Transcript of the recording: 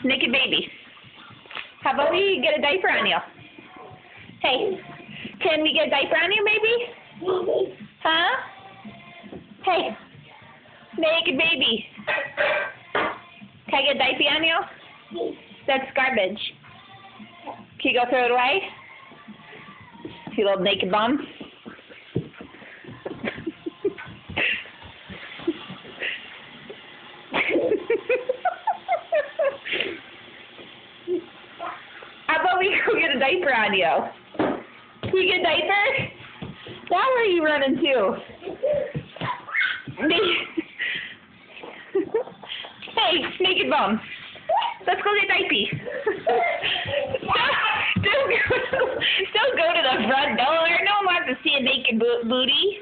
Naked baby. How about we get a diaper on you? Hey, can we get a diaper on you, baby? Huh? Hey, naked baby. Can I get a diaper on you? That's garbage. Can you go throw it away? You little naked bum. How about we go get a diaper on you? Can you get a diaper? Now where are you running to? Hey, naked bum. Let's go get diaper. Don't go to the front door. No one wants to see a naked booty.